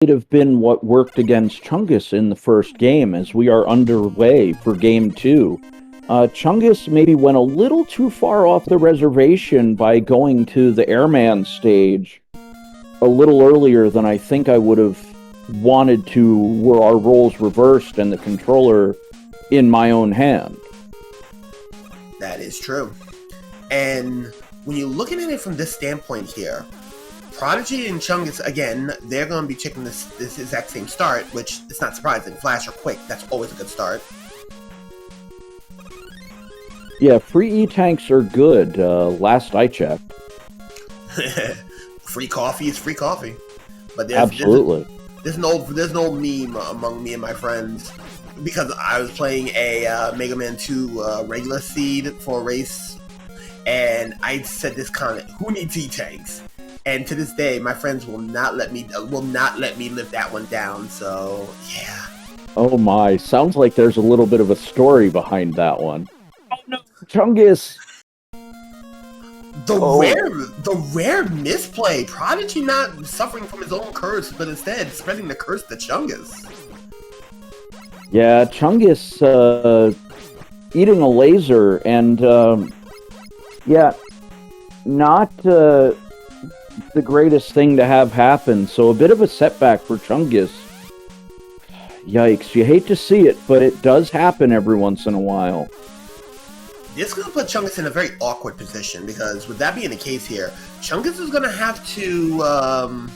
have been what worked against Chungus in the first game as we are underway for game 2. Chungus maybe went a little too far off the reservation by going to the airman stage a little earlier than I think I would have wanted to, were our roles reversed and the controller in my own hand. That is true. And when you're looking at it from this standpoint here, Prodigy and Chungus, again, they're going to be checking this exact same start, which is not surprising. Flash or quick, that's always a good start. Yeah, free E-tanks are good, last I checked. Free coffee is free coffee. But Absolutely. There's an old meme among me and my friends, because I was playing a Mega Man 2 regular seed for a race, and I said this comment, who needs E-tanks? And to this day, my friends will not let me live that one down. So yeah. Oh my! Sounds like there's a little bit of a story behind that one. Oh no, Chungus! The rare misplay. Prodigy not suffering from his own curse, but instead spreading the curse to Chungus. Yeah, Chungus eating a laser, and yeah, not the greatest thing to have happen, so a bit of a setback for Chungus. Yikes, you hate to see it, but it does happen every once in a while. This is going to put Chungus in a very awkward position, because with that being the case here, Chungus is going to have to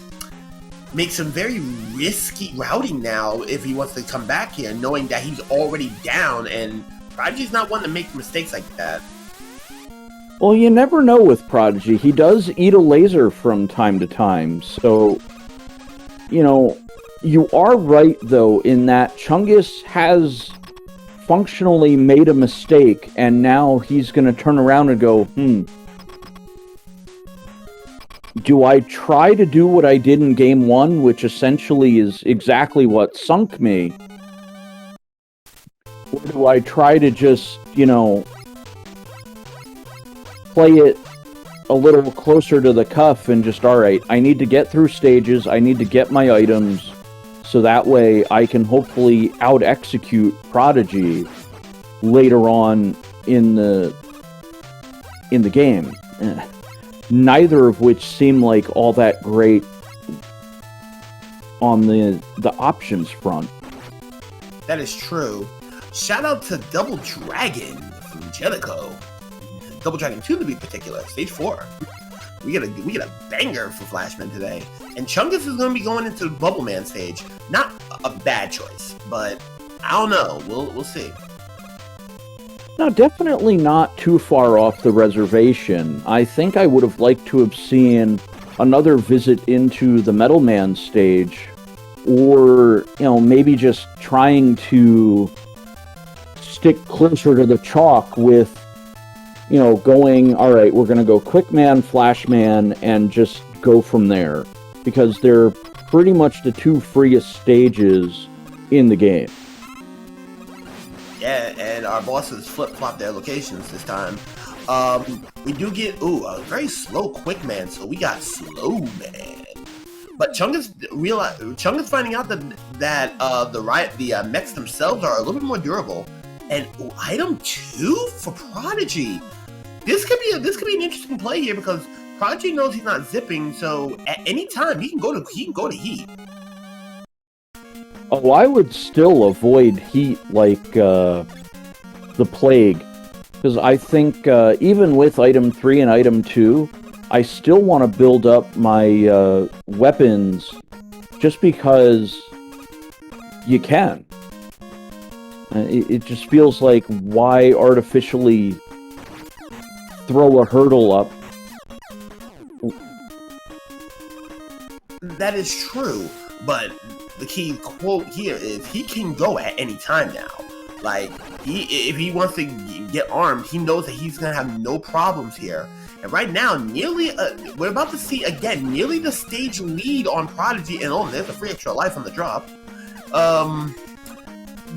make some very risky routing now if he wants to come back here, knowing that he's already down, and Prodigy's not one to make mistakes like that. Well, you never know with Prodigy. He does eat a laser from time to time, so, you know, you are right, though, in that Chungus has functionally made a mistake, and now he's going to turn around and go, do I try to do what I did in Game 1, which essentially is exactly what sunk me? Or do I try to just, you know, play it a little closer to the cuff and just, alright, I need to get through stages, I need to get my items, so that way I can hopefully out-execute Prodigy later on in the game. Neither of which seem like all that great on the options front. That is true. Shout out to Double Dragon from Jellico. Double Dragon 2 to be particular, stage 4. We get a banger for Flashman today. And Chungus is going to be going into the Bubble Man stage. Not a bad choice, but I don't know. We'll see. No, definitely not too far off the reservation. I think I would have liked to have seen another visit into the Metal Man stage, or, you know, maybe just trying to stick closer to the chalk with, you know, going, all right, we're going to go Quick Man, Flash Man, and just go from there. Because they're pretty much the two freest stages in the game. Yeah, and our bosses flip-flop their locations this time. We do get, a very slow Quick Man, so we got Slow Man. But Chungus finding out that the mechs themselves are a little bit more durable. And item 2 for Prodigy. This could be an interesting play here, because Prodigy knows he's not zipping, so at any time he can go to heat. Oh, I would still avoid heat like the plague, because I think even with item 3 and item 2, I still want to build up my weapons just because you can. It just feels like, why artificially throw a hurdle up? That is true, but the key quote here is he can go at any time now. Like, if he wants to get armed, he knows that he's going to have no problems here. And right now, we're about to see, again, nearly the stage lead on Prodigy, and there's a free extra life on the drop.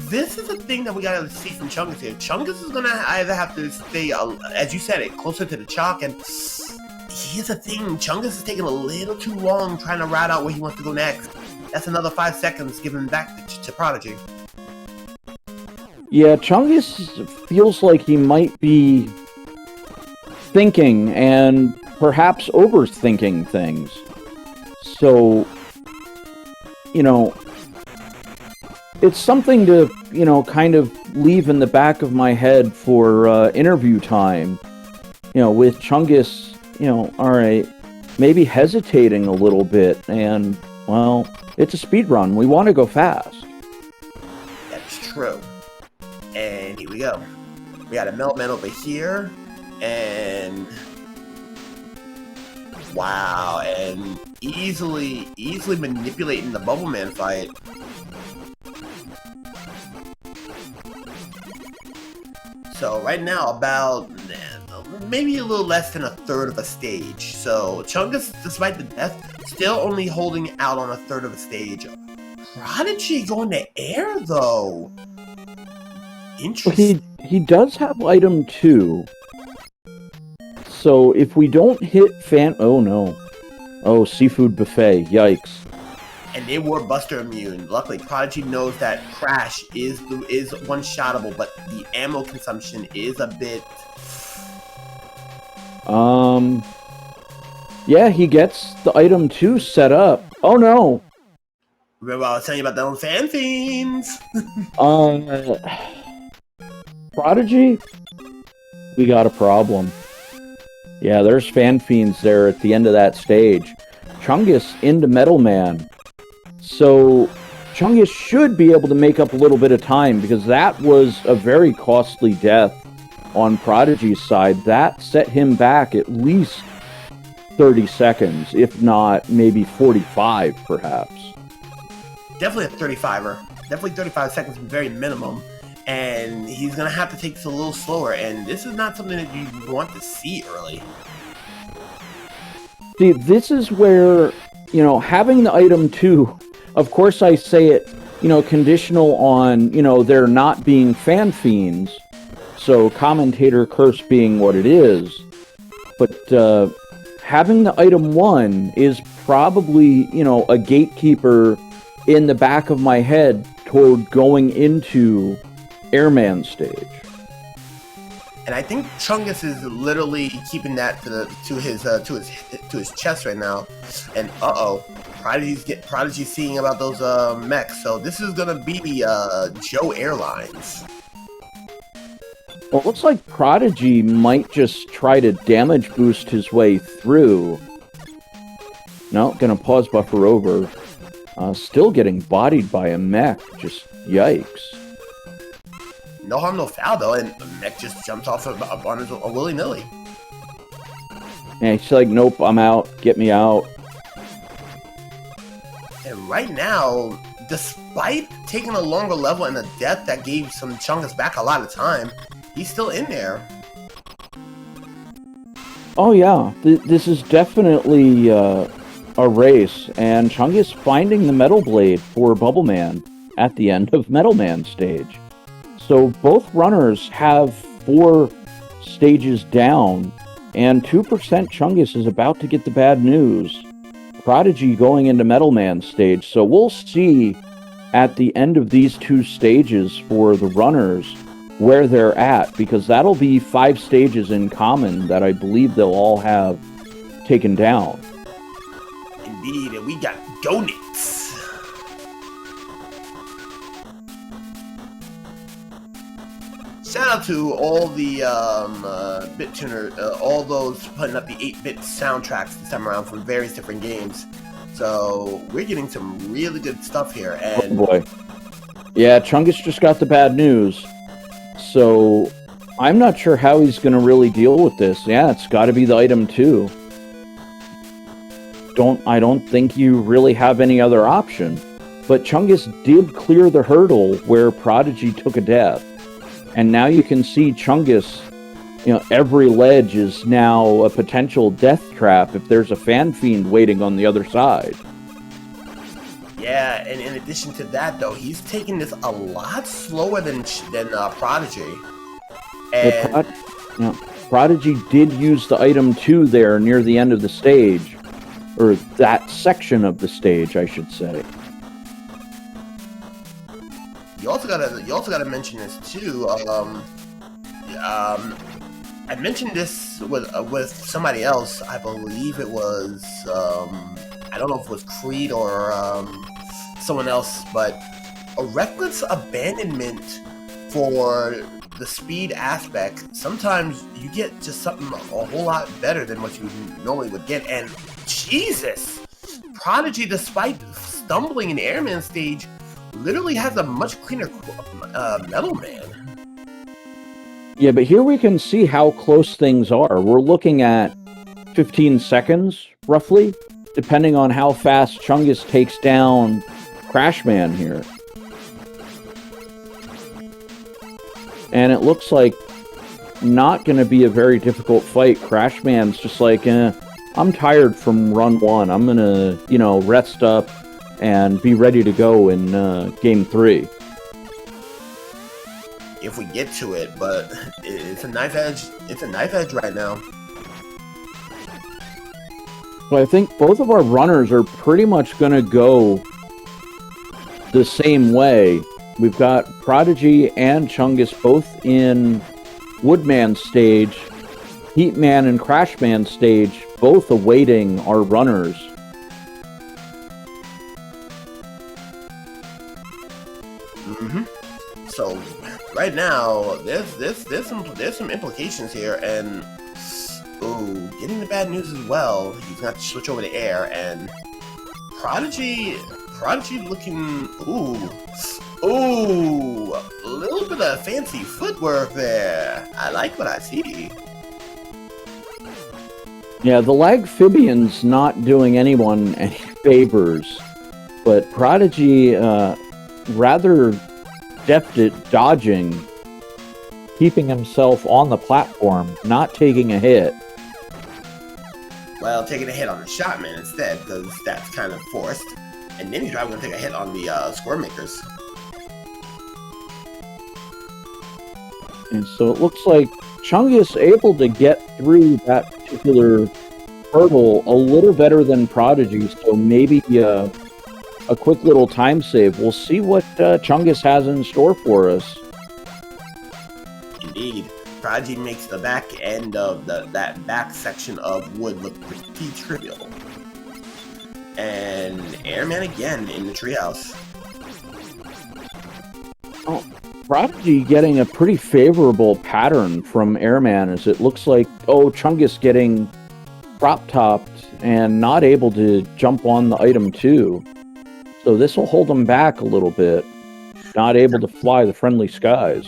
This is the thing that we gotta see from Chungus here. Chungus is gonna either have to stay, as you said it, closer to the chalk, and here's the thing, Chungus is taking a little too long trying to route out where he wants to go next. That's another 5 seconds given back to Prodigy. Yeah, Chungus feels like he might be thinking and perhaps overthinking things. So, it's something to, kind of leave in the back of my head for interview time. With Chungus, alright, maybe hesitating a little bit, and, well, it's a speed run. We want to go fast. That's true. And here we go. We got a Meltman over here, and wow, and easily manipulating the Bubble Man fight. So right now, about maybe a little less than a third of a stage. So Chungus, despite the death, still only holding out on a third of a stage. Prodigy going to air though. Interesting. He does have item 2. So if we don't hit oh no. Oh, seafood buffet. Yikes. And they were Buster immune. Luckily, Prodigy knows that Crash is one-shottable, but the ammo consumption is a bit... Yeah, he gets the item 2 set up. Oh no! Remember I was telling you about those fan fiends? Prodigy? We got a problem. Yeah, there's fan fiends there at the end of that stage. Chungus into Metal Man. So, Chungus should be able to make up a little bit of time, because that was a very costly death on Prodigy's side. That set him back at least 30 seconds, if not maybe 45, perhaps. Definitely a 35er. Definitely 35 seconds, very minimum. And he's going to have to take this a little slower, and this is not something that you want to see early. See, this is where, having the item 2, of course I say it, conditional on, there not being fan fiends, so commentator curse being what it is, but having the item 1 is probably, a gatekeeper in the back of my head toward going into Airman stage. And I think Chungus is literally keeping that to his chest right now. And Prodigy's seeing about those mechs. So this is gonna be Joe Airlines. Well, it looks like Prodigy might just try to damage boost his way through. No, gonna pause buffer over. Still getting bodied by a mech. Just yikes. No harm, no foul, though, and the mech just jumps off on his willy-nilly. Yeah, he's like, nope, I'm out. Get me out. And right now, despite taking a longer level and a death that gave some Chungus back a lot of time, he's still in there. Oh, yeah. This is definitely a race, and Chungus finding the Metal Blade for Bubble Man at the end of Metal Man stage. So both runners have 4 stages down, and 2% Chungus is about to get the bad news. Prodigy going into Metal Man stage, so we'll see at the end of these 2 stages for the runners where they're at, because that'll be 5 stages in common that I believe they'll all have taken down. Indeed, and we got donuts. Shout out to all the bit tuner, all those putting up the 8-bit soundtracks this time around from various different games. So we're getting some really good stuff here. And oh boy. Yeah, Chungus just got the bad news. So I'm not sure how he's going to really deal with this. Yeah, it's got to be the item 2. I don't think you really have any other option. But Chungus did clear the hurdle where Prodigy took a death. And now you can see Chungus, every ledge is now a potential death trap if there's a fan fiend waiting on the other side. Yeah, and in addition to that, though, he's taking this a lot slower than Prodigy. And Prodigy did use the item 2 there near the end of the stage. Or that section of the stage, I should say. you also gotta mention this too. I mentioned this with somebody else. I believe it was I don't know if it was Creed or someone else, but a reckless abandonment for the speed aspect. Sometimes you get just something a whole lot better than what you normally would get. And Jesus, Prodigy, despite stumbling in Airman stage, literally has a much cleaner Metal Man. Yeah, but here we can see how close things are. We're looking at 15 seconds, roughly, depending on how fast Chungus takes down Crashman here. And it looks like not going to be a very difficult fight. Crashman's just like, I'm tired from run 1. I'm going to, rest up and be ready to go in game 3. If we get to it, but it's a knife edge. It's a knife edge right now. So I think both of our runners are pretty much going to go the same way. We've got Prodigy and Chungus both in Woodman stage, Heatman and Crashman stage, both awaiting our runners. So right now, there's some implications here, and getting the bad news as well. He's got to switch over to air, and Prodigy looking a little bit of fancy footwork there. I like what I see. Yeah, the Lagphibian's not doing anyone any favors, but Prodigy rather deft at dodging, keeping himself on the platform, not taking a hit. Well, taking a hit on the Shotman instead, because that's kind of forced. And then he's probably going to take a hit on the Square Makers. And so it looks like Chungus able to get through that particular hurdle a little better than Prodigy, so maybe a quick little time save. We'll see what Chungus has in store for us. Indeed. Prodigy makes the back end of that back section of wood look pretty trivial. And Airman again in the treehouse. Oh, Prodigy getting a pretty favorable pattern from Airman, as it looks like, Chungus getting prop-topped and not able to jump on the item 2. So this will hold him back a little bit. Not able to fly the friendly skies.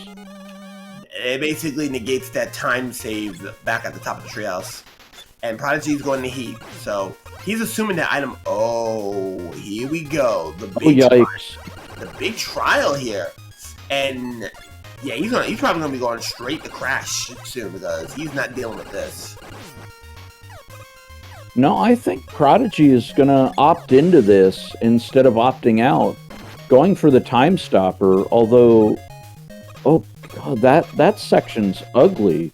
It basically negates that time save back at the top of the treehouse. And Prodigy's going to heat, so he's assuming that item. Oh, here we go. The big trial here. And yeah, he's probably gonna be going straight to Crash soon, because he's not dealing with this. No, I think Prodigy is going to opt into this instead of opting out. Going for the time stopper, although, oh god, that section's ugly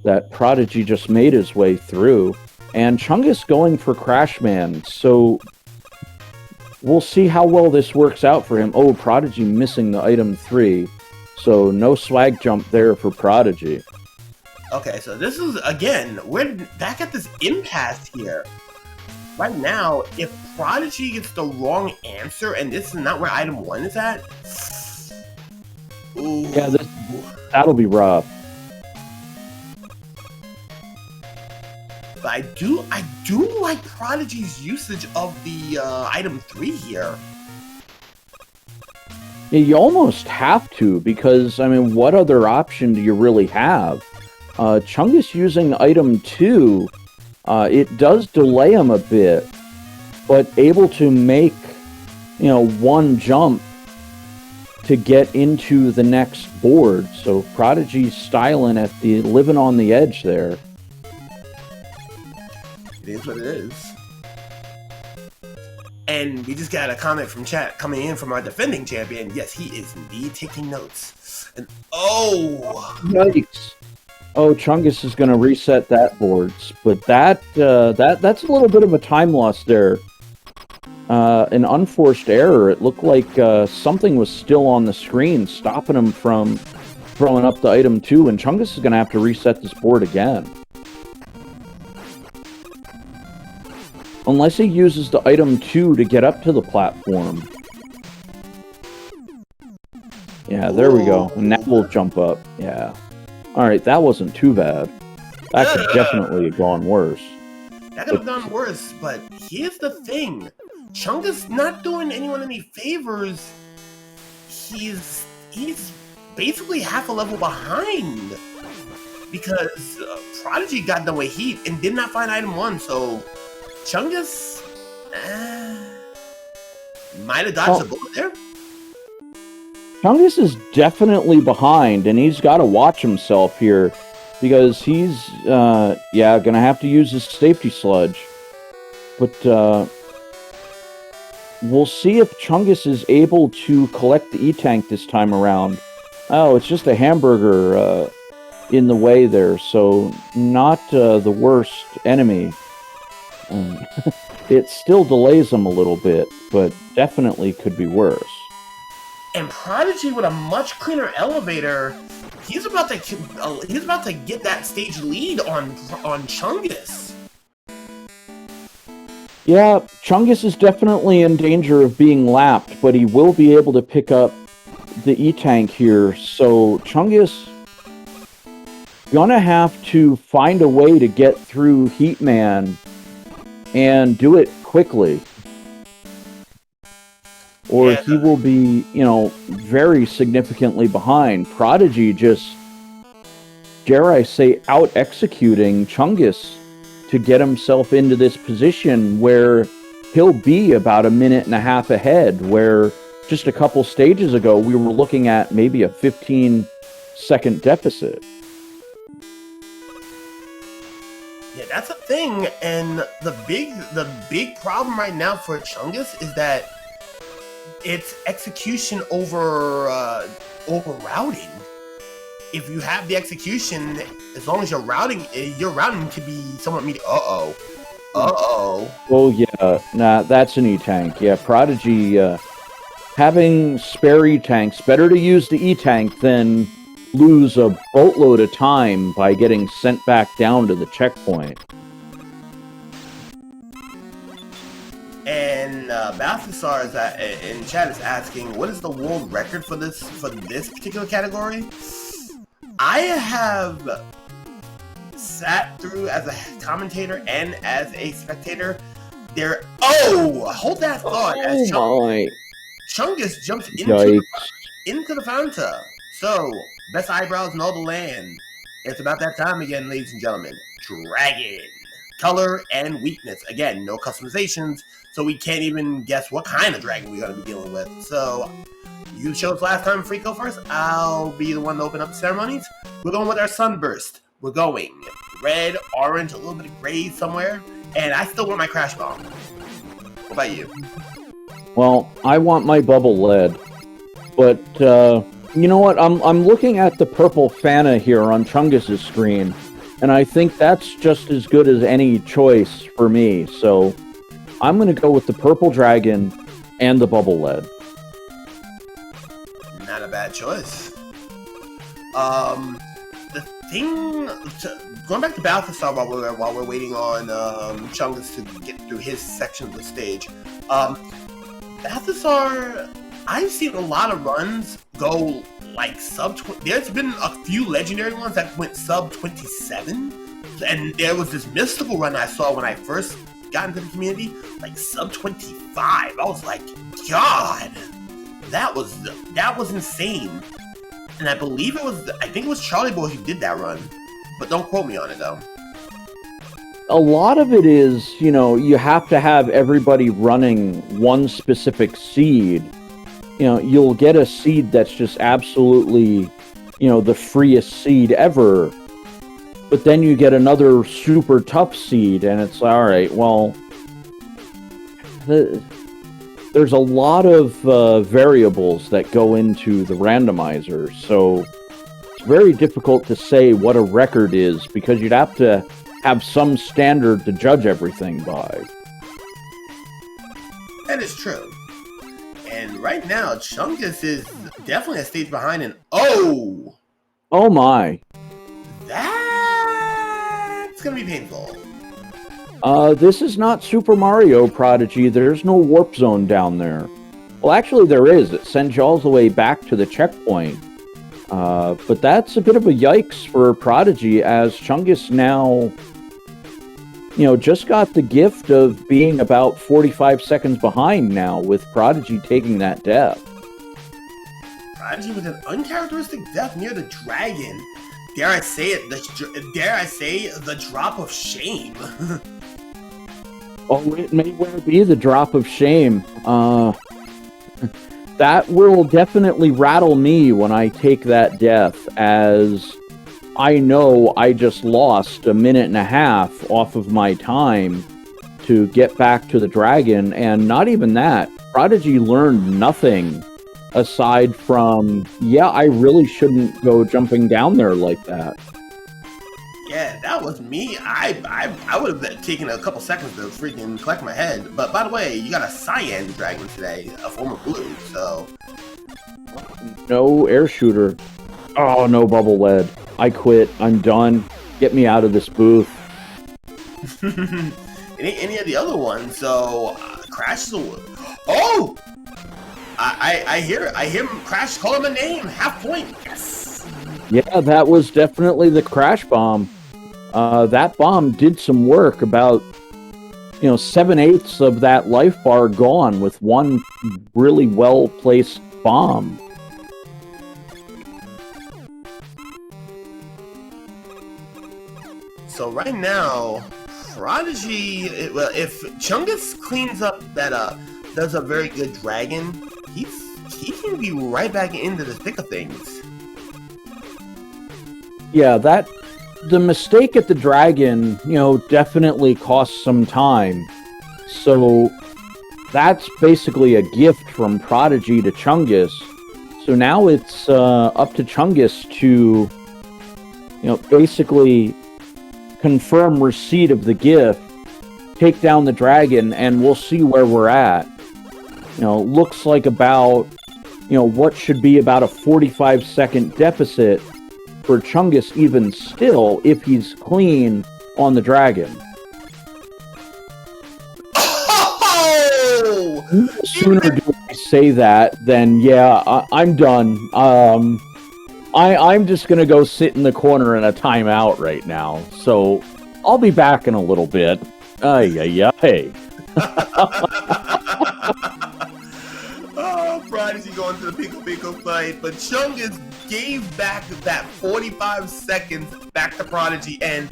that Prodigy just made his way through. And Chungus going for Crashman, so we'll see how well this works out for him. Oh, Prodigy missing the item 3, so no swag jump there for Prodigy. Okay, so this is, again, we're back at this impasse here. Right now, if Prodigy gets the wrong answer, and this is not where item 1 is at, ooh. Yeah, that'll be rough. But I do like Prodigy's usage of the item 3 here. Yeah, you almost have to, because, I mean, what other option do you really have? Chungus using item 2, it does delay him a bit, but able to make, one jump to get into the next board. So Prodigy's styling at the living on the edge there. It is what it is. And we just got a comment from chat coming in from our defending champion. Yes, he is indeed taking notes. And yikes! Oh, Chungus is going to reset that board, but that's a little bit of a time loss there. an unforced error. It looked like something was still on the screen, stopping him from throwing up the item 2, and Chungus is going to have to reset this board again. Unless he uses the item 2 to get up to the platform. Yeah, there we go. And that will jump up. Yeah. Alright, that wasn't too bad. That could definitely have gone worse. That could have gone worse, but here's the thing. Chungus not doing anyone any favors. He's basically half a level behind. Because Prodigy got done with Heat and did not find item 1, so Chungus might have dodged the bullet there. Chungus is definitely behind, and he's got to watch himself here, because he's, gonna have to use his safety sludge. But, we'll see if Chungus is able to collect the E-Tank this time around. Oh, it's just a hamburger, in the way there, so not, the worst enemy. It still delays him a little bit, but definitely could be worse. And Prodigy with a much cleaner elevator, he's about to get that stage lead on Chungus. Yeah, Chungus is definitely in danger of being lapped, but he will be able to pick up the E-Tank here. So Chungus gonna have to find a way to get through Heatman and do it quickly. Or he will be, very significantly behind. Prodigy just, dare I say, out-executing Chungus to get himself into this position where he'll be about 1.5 minutes ahead, where just a couple stages ago we were looking at maybe a 15-second deficit. Yeah, that's a thing, and the big problem right now for Chungus is that it's execution over routing. If you have the execution, as long as your routing to be somewhat medium. Oh yeah, nah, that's an E-Tank. Yeah, Prodigy having spare E-Tanks, better to use the E-Tank than lose a boatload of time by getting sent back down to the checkpoint. And Balthasar is in chat is asking, what is the world record for this particular category? I have sat through as a commentator and as a spectator. Hold that thought. Chungus jumps into the Fanta. So, best eyebrows in all the land. It's about that time again, ladies and gentlemen. Dragon. Color and weakness. Again, no customizations, so we can't even guess what kind of dragon we're going to be dealing with. So, you chose last time, Freako first. I'll be the one to open up the ceremonies. We're going with our Sunburst. We're going red, orange, a little bit of gray somewhere. And I still want my Crash Bomb. What about you? Well, I want my Bubble Lead. But, you know what? I'm looking at the purple Fanta here on Chungus' screen, and I think that's just as good as any choice for me. So I'm going to go with the purple dragon and the Bubble Lead. Not a bad choice. The thing, going back to Balthasar while we're waiting on Chungus to get through his section of the stage. Balthasar, I've seen a lot of runs go like sub 20. There's been a few legendary ones that went sub 27, and there was this mystical run I saw when I first got into the community, like sub 25. I was like, God, that was insane. And I think it was Charlie Boy who did that run, but don't quote me on it though. A lot of it is, you have to have everybody running one specific seed. You'll get a seed that's just absolutely, the freest seed ever. But then you get another super tough seed, and it's all right, well, there's a lot of variables that go into the randomizer, so it's very difficult to say what a record is, because you'd have to have some standard to judge everything by. That is true. And right now, Chungus is definitely a stage behind. And oh my. That's gonna be painful. This is not Super Mario Prodigy. There's no warp zone down there. Well, actually, there is. It sends you all the way back to the checkpoint. But that's a bit of a yikes for Prodigy, as Chungus now, just got the gift of being about 45 seconds behind now, with Prodigy taking that death. Prodigy with an uncharacteristic death near the dragon. Dare I say it? The drop of shame. Oh, it may well be the drop of shame. That will definitely rattle me when I take that death, as I know I just lost a minute and a half off of my time to get back to the dragon, and not even that. Prodigy learned nothing aside from, I really shouldn't go jumping down there like that. Yeah, that was me. I would have taken a couple seconds to freaking collect my head. But by the way, you got a cyan dragon today, a form of blue, so... No air shooter. Oh, no bubble lead. I quit. I'm done. Get me out of this booth. any of the other ones, so... Crash is a... Oh! I hear him, Crash, call him a name. Half point. Yes! Yeah, that was definitely the Crash Bomb. That bomb did some work. About 7/8 of that life bar gone with one really well placed bomb. So right now, Prodigy, if Chungus cleans up that does a very good dragon, he can be right back into the thick of things. Yeah, the mistake at the dragon, definitely cost some time. So that's basically a gift from Prodigy to Chungus. So now it's up to Chungus to, basically confirm receipt of the gift, take down the dragon, and we'll see where we're at. Looks like about, what should be about a 45-second deficit for Chungus even still, if he's clean on the dragon. Oh! No sooner do I say that than, I'm done. I'm just gonna go sit in the corner in a timeout right now, so I'll be back in a little bit. Ay. Prodigy going to the Pico fight, but Chungus gave back that 45 seconds back to Prodigy, and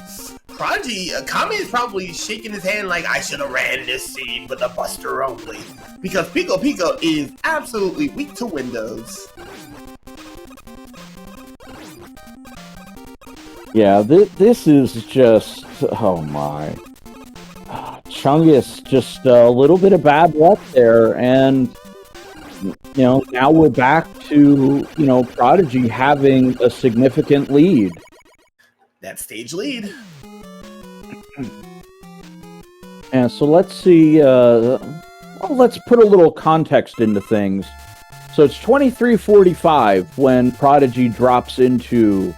Prodigy, Kame is probably shaking his hand like, I should have ran this scene with a buster only, because Pico is absolutely weak to windows. Yeah, this is just, oh my. Chungus, just a little bit of bad luck there, and now we're back to, Prodigy having a significant lead. That stage lead. And so let's see, let's put a little context into things. So it's 23:45 when Prodigy drops into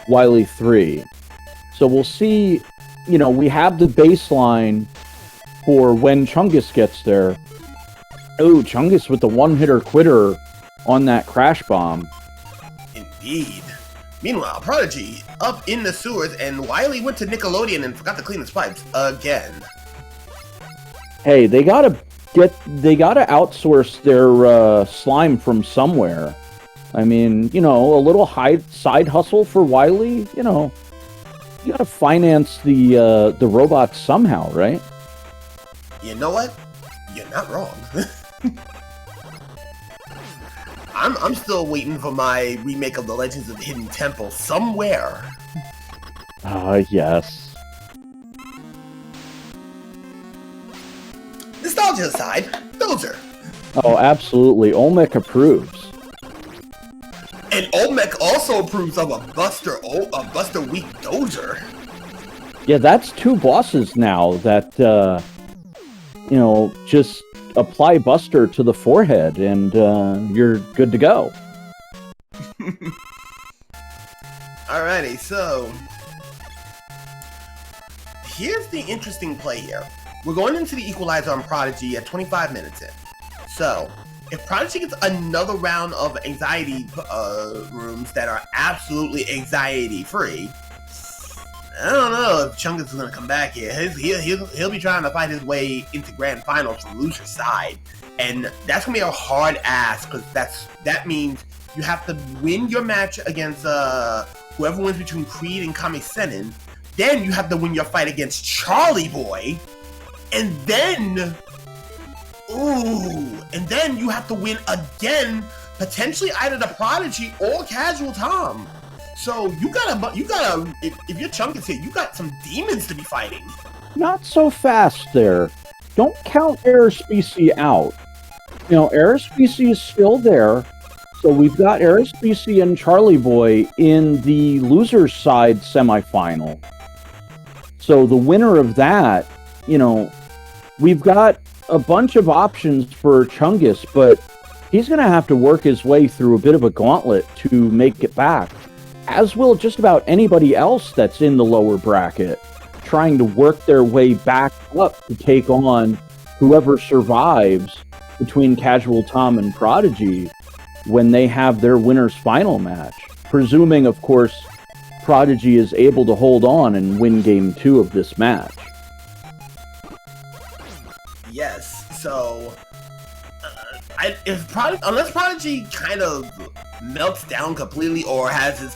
Wily 3. So we'll see, we have the baseline for when Chungus gets there. Oh, Chungus with the one-hitter quitter on that Crash Bomb. Indeed. Meanwhile, Prodigy up in the sewers, and Wily went to Nickelodeon and forgot to clean his pipes again. Hey, they gotta outsource their slime from somewhere. I mean, a little side hustle for Wily. You gotta finance the robots somehow, right? You know what? You're not wrong. I'm still waiting for my remake of The Legends of the Hidden Temple somewhere. Yes. Nostalgia aside, Dozer. Oh, absolutely. Olmec approves. And Olmec also approves of a Buster Weak Dozer. Yeah, that's two bosses now that, just apply Buster to the forehead, and you're good to go. Alrighty, so here's the interesting play here. We're going into the equalizer on Prodigy at 25 minutes in. So, if Prodigy gets another round of anxiety rooms that are absolutely anxiety-free, I don't know if Chungus is going to come back here. He'll be trying to fight his way into grand finals from loser's side. And that's going to be a hard ask, because that means you have to win your match against whoever wins between Creed and Kami Senin. Then you have to win your fight against Charlie Boy. And then you have to win again, potentially either the Prodigy or Casual Tom. So you gotta, if you're Chungus here, you got some demons to be fighting. Not so fast there. Don't count Aerospecie out. You know, Aerospecie is still there. So we've got Aerospecie and Charlie Boy in the loser's side semifinal. So the winner of that, you know, we've got a bunch of options for Chungus, but he's going to have to work his way through a bit of a gauntlet to make it back, as will just about anybody else that's in the lower bracket, trying to work their way back up to take on whoever survives between Casual Tom and Prodigy when they have their winner's final match. Presuming, of course, Prodigy is able to hold on and win Game 2 of this match. Yes, so unless Prodigy kind of melts down completely or has his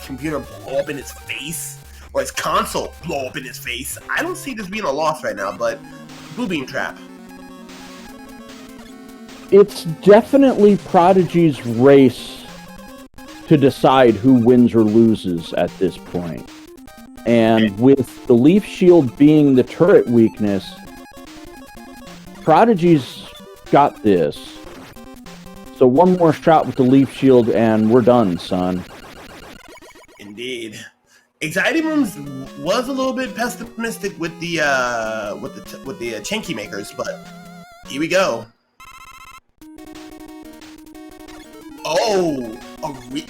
computer blow up in his face, or his console blow up in his face, I don't see this being a loss right now, but Blue Beam Trap. It's definitely Prodigy's race to decide who wins or loses at this point. And with the Leaf Shield being the turret weakness, Prodigy's got this. So one more shot with the Leaf Shield and we're done, son. Indeed. Anxiety Rooms was a little bit pessimistic with the Chinky makers, but here we go. Oh,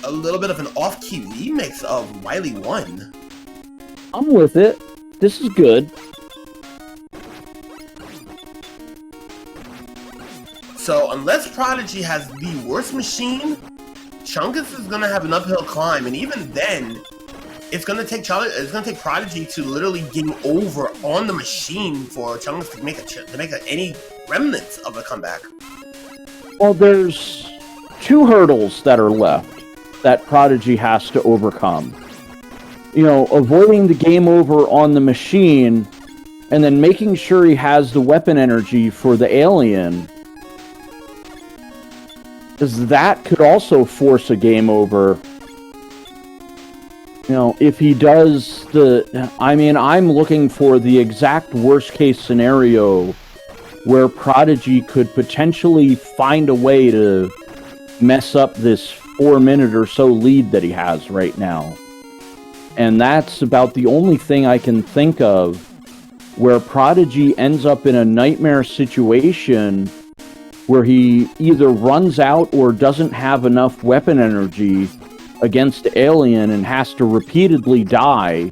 a little bit of an off-key remix of Wily 1. I'm with it. This is good. So, unless Prodigy has the worst machine, Chungus is gonna have an uphill climb, and even then, it's gonna take Prodigy to literally game over on the machine for Chungus to make any remnants of a comeback. Well, there's two hurdles that are left that Prodigy has to overcome. You know, avoiding the game over on the machine, and then making sure he has the weapon energy for the alien, because that could also force a game over. You know, if he does I'm looking for the exact worst case scenario where Prodigy could potentially find a way to mess up this 4-minute or so lead that he has right now. And that's about the only thing I can think of where Prodigy ends up in a nightmare situation where he either runs out or doesn't have enough weapon energy against the alien and has to repeatedly die,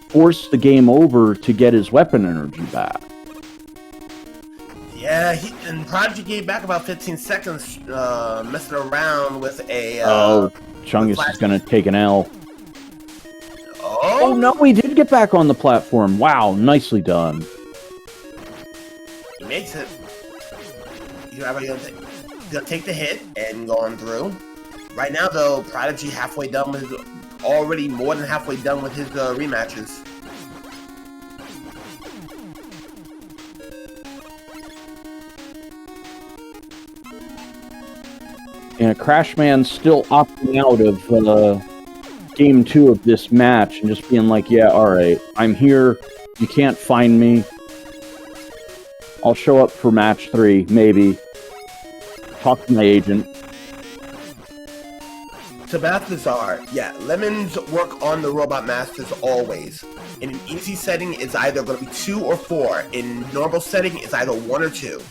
force the game over to get his weapon energy back. Yeah, and Prodigy gave back about 15 seconds, messing around with a... Chungus is going to take an L. Oh, no, he did get back on the platform. Wow, nicely done. He makes it. He's gonna take the hit and go on through. Right now, though, Prodigy already more than halfway done with his rematches. Yeah, Crashman's still opting out of Game 2 of this match and just being like, yeah, alright, I'm here, you can't find me. I'll show up for match 3, maybe. Talk to my agent. Sabathazar, yeah, Lemons work on the Robot Masters always. In an easy setting, it's either going to be 2 or 4. In normal setting, it's either 1 or 2.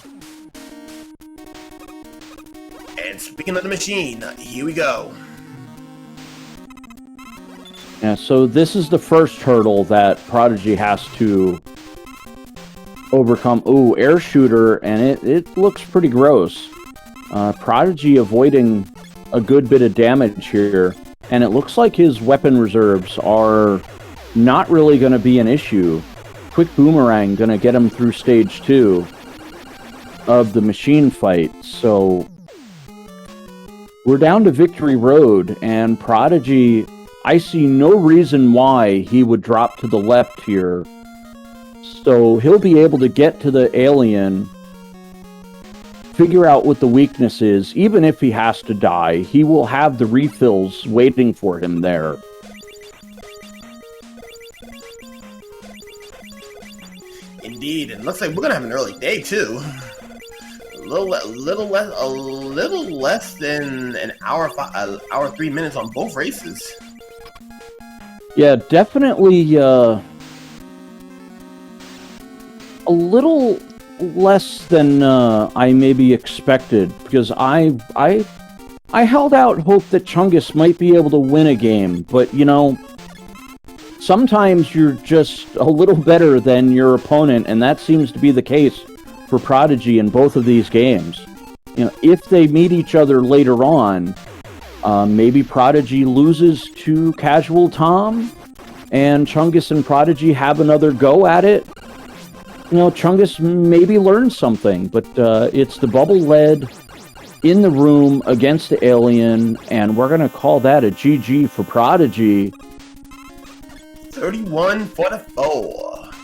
speaking of the machine, here we go. Yeah, so this is the first hurdle that Prodigy has to overcome. Ooh, air shooter, and it looks pretty gross. Prodigy avoiding a good bit of damage here, and it looks like his weapon reserves are not really going to be an issue. Quick boomerang going to get him through stage 2 of the machine fight. So we're down to Victory Road, and Prodigy, I see no reason why he would drop to the left here. So he'll be able to get to the alien, figure out what the weakness is. Even if he has to die, he will have the refills waiting for him there. Indeed, and it looks like we're gonna have an early day too. A little less than an hour, hour 3 minutes on both races. Yeah, definitely a little less than I maybe expected, because I held out hope that Chungus might be able to win a game, but you know, sometimes you're just a little better than your opponent, and that seems to be the case for Prodigy in both of these games. You know, if they meet each other later on, maybe Prodigy loses to Casual Tom, and Chungus and Prodigy have another go at it. You know, Chungus maybe learns something, but it's the bubble lead in the room against the alien, and we're going to call that a GG for Prodigy. 31-44.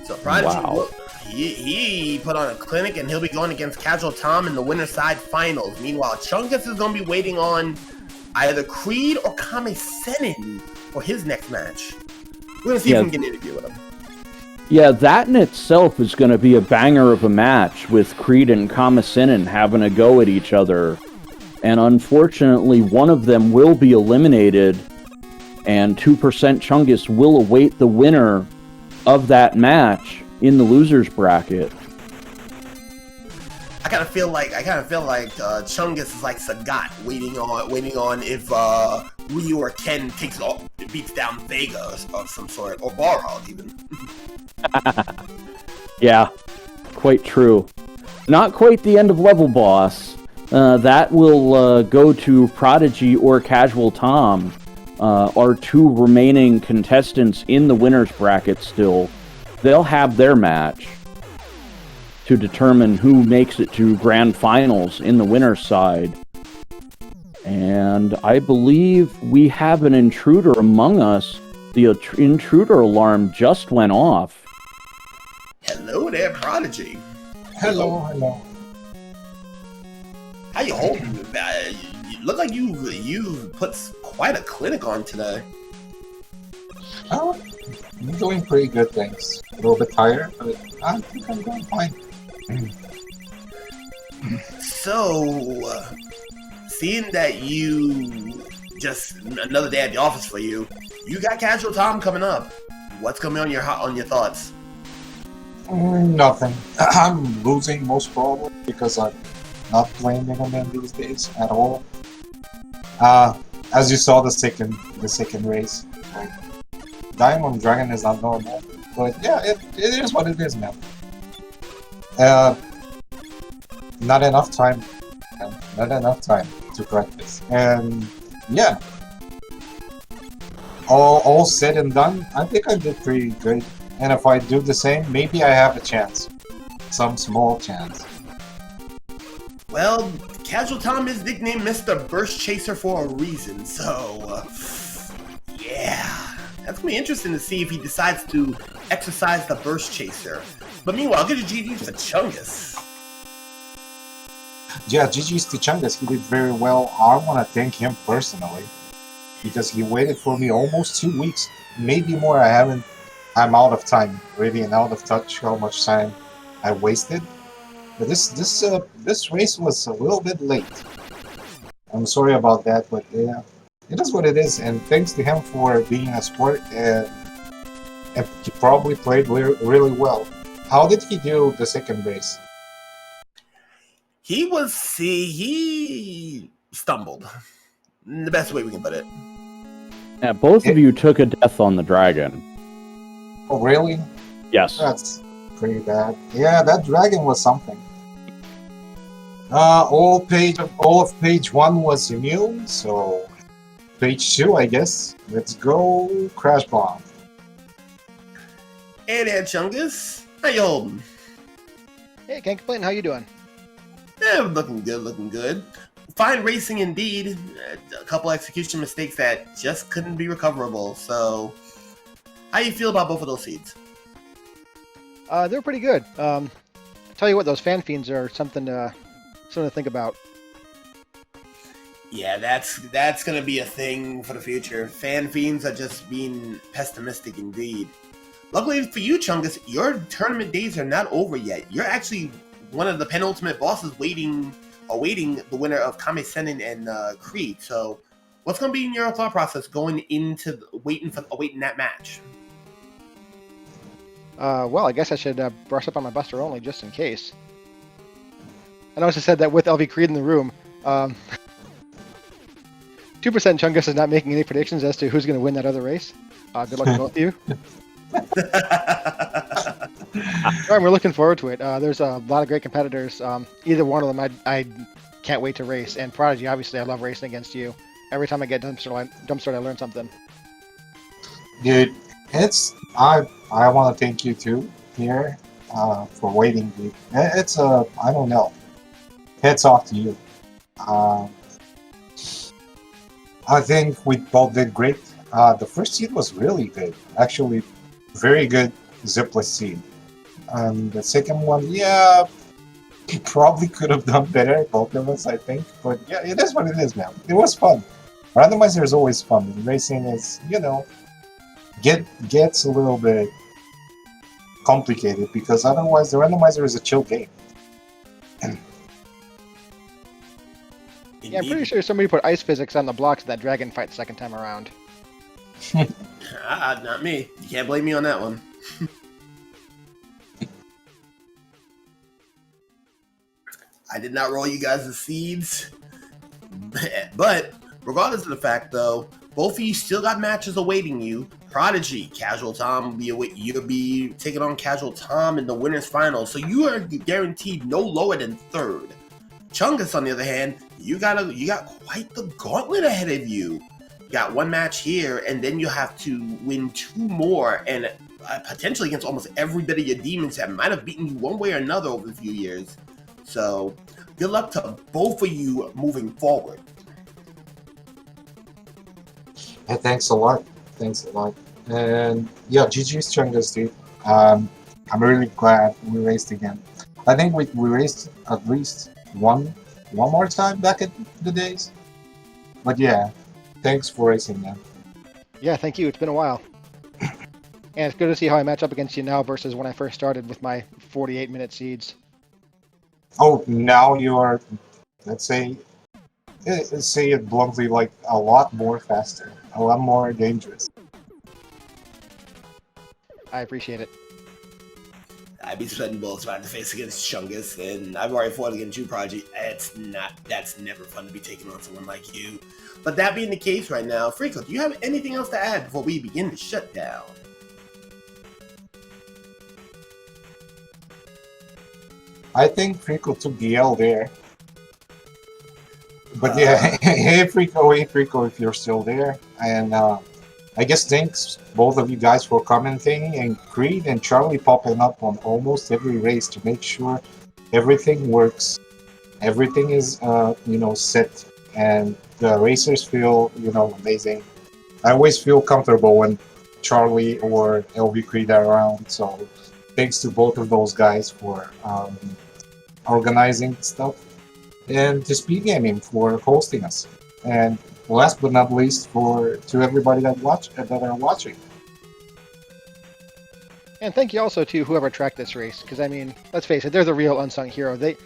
So Prodigy, Wow. he put on a clinic, and he'll be going against Casual Tom in the winner's side finals. Meanwhile, Chungus is going to be waiting on either Creed or Kame Sennin for his next match. We're going to see if we can get an interview with him. Yeah, that in itself is going to be a banger of a match, with Creed and Kame Sennin having a go at each other. And unfortunately, one of them will be eliminated, and 2% Chungus will await the winner of that match in the loser's bracket. I kind of feel like Chungus is like Sagat, waiting on if Ryu or Ken beats down Vega of some sort, or Balrog even. Yeah, quite true. Not quite the end of level boss. That will go to Prodigy or Casual Tom, our 2 remaining contestants in the winner's bracket still. They'll have their match to determine who makes it to grand finals in the winner's side. And I believe we have an intruder among us. The intruder alarm just went off. Hello there, Prodigy. Hello. How you holding? You look like you put quite a clinic on today. Oh, I'm doing pretty good, thanks. A little bit tired, but I think I'm doing fine. So, seeing that you just another day at the office for you, you got Casual Tom coming up. What's coming on your thoughts? Nothing. I'm losing most probably because I'm not playing Mega Man these days at all. As you saw the second race, like, Diamond Dragon is not normal, but yeah, it is what it is, man. Not enough time. Not enough time to practice, and yeah. All said and done, I think I did pretty good. And if I do the same, maybe I have a chance. Some small chance. Well, Casual Tom is nicknamed Mr. Burst Chaser for a reason, so yeah. That's gonna be interesting to see if he decides to exercise the Burst Chaser. But meanwhile, good GG's for Chungus. Yeah, GG's to Chungus. He did very well. I want to thank him personally because he waited for me almost 2 weeks, maybe more. I'm out of time, really, and out of touch how much time I wasted. But this race was a little bit late. I'm sorry about that, but yeah, it is what it is. And thanks to him for being a sport, and he probably played really well. How did he do the second race? he stumbled. The best way we can put it. Yeah, both of you took a death on the dragon. Oh, really? Yes. That's pretty bad. Yeah, that dragon was something. All of page 1 was immune, so page 2, I guess. Let's go Crash Bomb. Hey there, Chungus. How you holding? Hey, can't complain. How you doing? Yeah, looking good, looking good. Fine racing indeed. A couple execution mistakes that just couldn't be recoverable. So, how you feel about both of those seeds? They're pretty good. Tell you what, those fan fiends are something to think about. Yeah, that's gonna be a thing for the future. Fan fiends are just being pessimistic indeed. Luckily for you, Chungus, your tournament days are not over yet. You're actually one of the penultimate bosses awaiting the winner of Kame Sennin and Creed. So, what's gonna be in your thought process going into awaiting that match? Well, I guess I should brush up on my Buster Only just in case. I noticed I said that with LV Creed in the room. 2% Chungus is not making any predictions as to who's going to win that other race. Good luck to both of you. We're looking forward to it. There's a lot of great competitors. Either one of them I can't wait to race. And Prodigy, obviously, I love racing against you. Every time I get dumpster, I learn something. Dude, I want to thank you too here for waiting. Dude. It's I don't know. Hats off to you. I think we both did great. The first seed was really good. Actually, very good zipless seed. The second one, yeah, we probably could have done better, both of us, I think. But yeah, it is what it is, man. It was fun. Randomizer is always fun. Racing is, gets a little bit complicated because otherwise the randomizer is a chill game. Yeah, I'm pretty sure somebody put ice physics on the blocks of that dragon fight the second time around. Not me. You can't blame me on that one. I did not roll you guys the seeds. But regardless of the fact, though, both of you still got matches awaiting you. Prodigy, Casual Tom, you'll be taking on Casual Tom in the winners final, so you are guaranteed no lower than third. Chungus, on the other hand, you got quite the gauntlet ahead of you. You got one match here, and then you have to win 2 more, and potentially against almost every bit of your demons that might have beaten you one way or another over a few years. So, good luck to both of you moving forward. Hey, thanks a lot. And yeah, GG's Chungus, dude. I'm really glad we raced again. I think we raced at least one more time back in the days. But yeah, thanks for racing, man. Yeah, thank you. It's been a while. And it's good to see how I match up against you now versus when I first started with my 48-minute seeds. Oh, now you are, let's say it bluntly, like a lot more faster, a lot more dangerous. I appreciate it. I'd be sweating bullets if I had to face against Chungus, and I've already fought against you, Prodigy. That's never fun to be taking on someone like you. But that being the case right now, Freako, do you have anything else to add before we begin the shutdown? I think Freako took the L there. But yeah, hey Freako, if you're still there. And I guess thanks both of you guys for commenting, and Creed and Charlie popping up on almost every race to make sure everything works. Everything is, set, and the racers feel, amazing. I always feel comfortable when Charlie or LV Creed are around, so thanks to both of those guys for organizing stuff, and to SpeedGaming for hosting us. And last but not least, to everybody that are watching. And thank you also to whoever tracked this race, because I mean, let's face it, they're the real unsung hero. The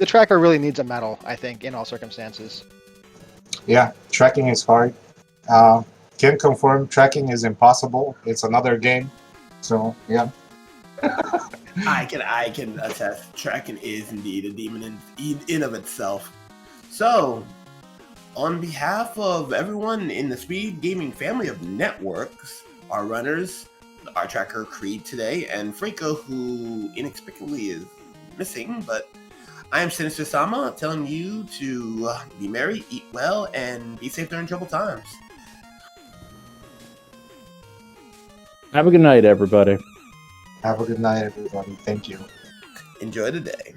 tracker really needs a medal, I think, in all circumstances. Yeah, tracking is hard. Can confirm tracking is impossible. It's another game. So yeah. I can attest. Tracking is indeed a demon in of itself. So, on behalf of everyone in the Speed Gaming family of networks, our runners, our tracker Creed today, and Franco, who inexplicably is missing, but I am Sinister Sama, telling you to be merry, eat well, and be safe during troubled times. Have a good night, everybody. Have a good night, everybody. Thank you. Enjoy the day.